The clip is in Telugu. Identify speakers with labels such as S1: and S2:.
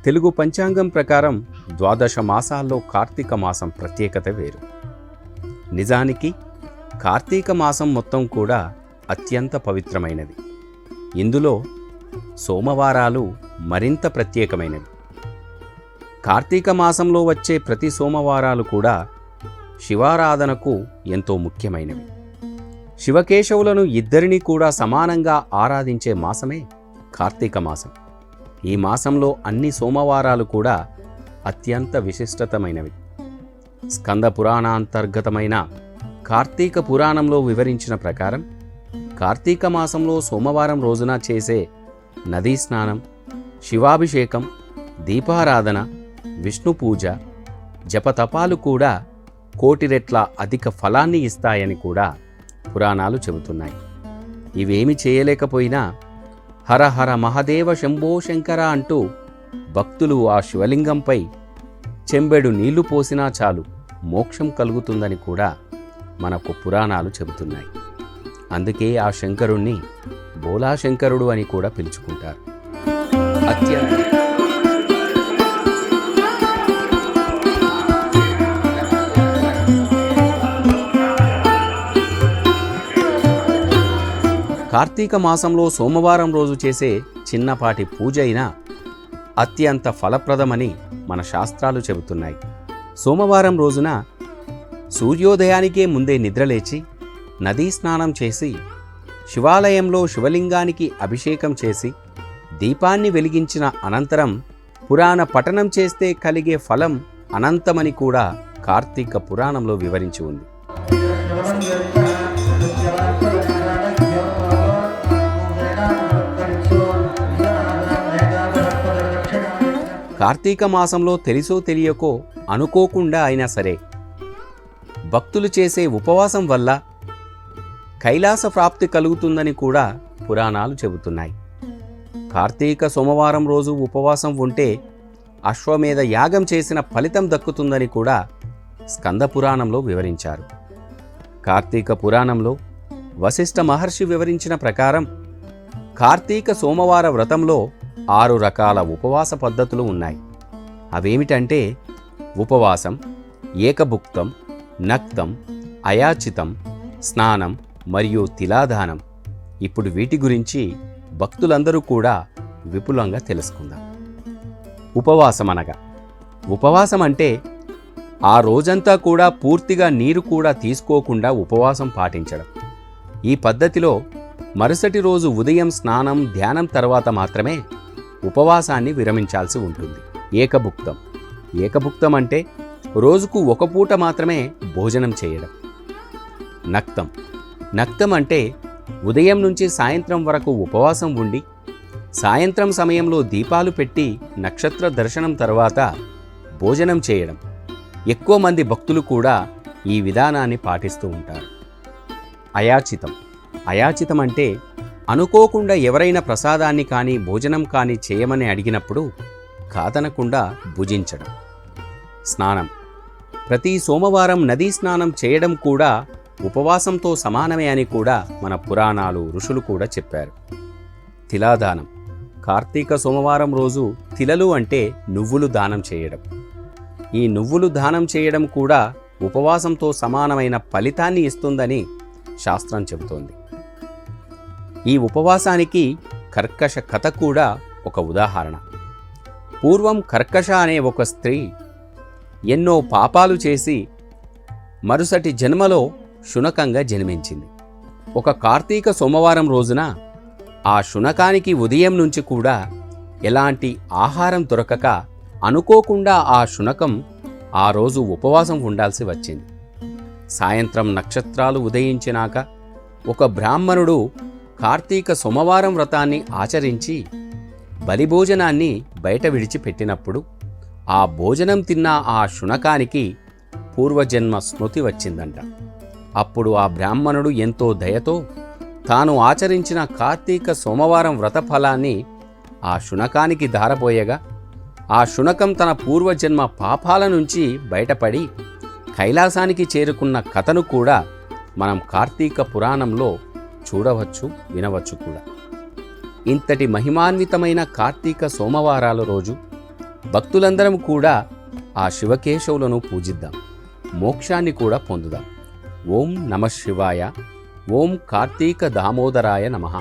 S1: తెలుగు పంచాంగం ప్రకారం 12 మాసాల్లో కార్తీక మాసం ప్రత్యేకత వేరు. నిజానికి కార్తీక మాసం మొత్తం కూడా అత్యంత పవిత్రమైనది. ఇందులో సోమవారాలు మరింత ప్రత్యేకమైనవి. కార్తీక మాసంలో వచ్చే ప్రతి సోమవారాలు కూడా శివారాధనకు ఎంతో ముఖ్యమైనవి. శివకేశవులను ఇద్దరినీ కూడా సమానంగా ఆరాధించే మాసమే కార్తీక మాసం. ఈ మాసంలో అన్ని సోమవారాలు కూడా అత్యంత విశిష్టతమైనవి. స్కంద పురాణాంతర్గతమైన కార్తీక పురాణంలో వివరించిన ప్రకారం కార్తీక మాసంలో సోమవారం రోజున చేసే నదీ స్నానం, శివాభిషేకం, దీపారాధన, విష్ణు పూజ, జపతపాలు కూడా కోటి రెట్ల అధిక ఫలాన్ని ఇస్తాయని కూడా పురాణాలు చెబుతున్నాయి. ఇవేమి చేయలేకపోయినా హర హర మహదేవ శంభో శంకర అంటూ భక్తులు ఆ శివలింగంపై చెంబెడు నీళ్లు పోసినా చాలు మోక్షం కలుగుతుందని కూడా మనకు పురాణాలు చెబుతున్నాయి. అందుకే ఆ శంకరుణ్ణి బోలాశంకరుడు అని కూడా పిలుచుకుంటారు. కార్తీక మాసంలో సోమవారం రోజు చేసే చిన్నపాటి పూజ అయినా అత్యంత ఫలప్రదమని మన శాస్త్రాలు చెబుతున్నాయి. సోమవారం రోజున సూర్యోదయానికే ముందే నిద్రలేచి నదీ స్నానం చేసి శివాలయంలో శివలింగానికి అభిషేకం చేసి దీపాన్ని వెలిగించిన అనంతరం పురాణ పఠనం చేస్తే కలిగే ఫలం అనంతమని కూడా కార్తీక పురాణంలో వివరించి ఉంది. కార్తీక మాసంలో తెలుసో తెలియకో అనుకోకుండా అయినా సరే భక్తులు చేసే ఉపవాసం వల్ల కైలాస ప్రాప్తి కలుగుతుందని కూడా పురాణాలు చెబుతున్నాయి. కార్తీక సోమవారం రోజు ఉపవాసం ఉంటే అశ్వమేధ యాగం చేసిన ఫలితం దక్కుతుందని కూడా స్కంద పురాణంలో వివరించారు. కార్తీక పురాణంలో వశిష్ఠ మహర్షి వివరించిన ప్రకారం కార్తీక సోమవార వ్రతంలో 6 రకాల ఉపవాస పద్ధతులు ఉన్నాయి. అవేమిటంటే ఉపవాసం, ఏకభుక్తం, నక్తం, అయాచితం, స్నానం మరియు తిలాదానం. ఇప్పుడు వీటి గురించి భక్తులందరూ కూడా విపులంగా తెలుసుకుందాం. ఉపవాసం అంటే ఆ రోజంతా కూడా పూర్తిగా నీరు కూడా తీసుకోకుండా ఉపవాసం పాటించడం. ఈ పద్ధతిలో మరుసటి రోజు ఉదయం స్నానం, ధ్యానం తర్వాత మాత్రమే ఉపవాసాన్ని విరమించాల్సి ఉంటుంది. ఏకభుక్తం అంటే రోజుకు ఒక పూట మాత్రమే భోజనం చేయడం. నక్తం అంటే ఉదయం నుంచి సాయంత్రం వరకు ఉపవాసం ఉండి సాయంత్రం సమయంలో దీపాలు పెట్టి నక్షత్ర దర్శనం తర్వాత భోజనం చేయడం. ఎక్కువ మంది భక్తులు కూడా ఈ విధానాన్ని పాటిస్తూ ఉంటారు. అయాచితం అంటే అనుకోకుండా ఎవరైనా ప్రసాదాన్ని కానీ భోజనం కానీ చేయమని అడిగినప్పుడు కాదనకుండా భుజించడం. స్నానం ప్రతి సోమవారం నదీ స్నానం చేయడం కూడా ఉపవాసంతో సమానమే అని కూడా మన పురాణాలు, ఋషులు కూడా చెప్పారు. తిలాదానం కార్తీక సోమవారం రోజు తిలలు అంటే నువ్వులు దానం చేయడం. ఈ నువ్వులు దానం చేయడం కూడా ఉపవాసంతో సమానమైన ఫలితాన్ని ఇస్తుందని శాస్త్రం చెబుతోంది. ఈ ఉపవాసానికి కర్కశ కథ కూడా ఒక ఉదాహరణ. పూర్వం కర్కశ అనే ఒక స్త్రీ ఎన్నో పాపాలు చేసి మరుసటి జన్మలో శునకంగా జన్మించింది. ఒక కార్తీక సోమవారం రోజున ఆ శునకానికి ఉదయం నుంచి కూడా ఎలాంటి ఆహారం దొరకక అనుకోకుండా ఆ శునకం ఆ రోజు ఉపవాసం ఉండాల్సి వచ్చింది. సాయంత్రం నక్షత్రాలు ఉదయించినాక ఒక బ్రాహ్మణుడు కార్తీక సోమవారం వ్రతాన్ని ఆచరించి బలిభోజనాన్ని బయట విడిచిపెట్టినప్పుడు ఆ భోజనం తిన్న ఆ శునకానికి పూర్వజన్మ స్మృతి వచ్చిందంట. అప్పుడు ఆ బ్రాహ్మణుడు ఎంతో దయతో తాను ఆచరించిన కార్తీక సోమవారం వ్రత ఫలాన్ని ఆ శునకానికి ధారపోయగా ఆ శునకం తన పూర్వజన్మ పాపాల నుంచి బయటపడి కైలాసానికి చేరుకున్న కథను కూడా మనం కార్తీక పురాణంలో చూడవచ్చు, వినవచ్చు కూడా. ఇంతటి మహిమాన్వితమైన కార్తీక సోమవారాల రోజు భక్తులందరం కూడా ఆ శివకేశవులను పూజిద్దాం, మోక్షాన్ని కూడా పొందుదాం. ఓం నమః శివాయ. ఓం కార్తీక దామోదరాయ నమః.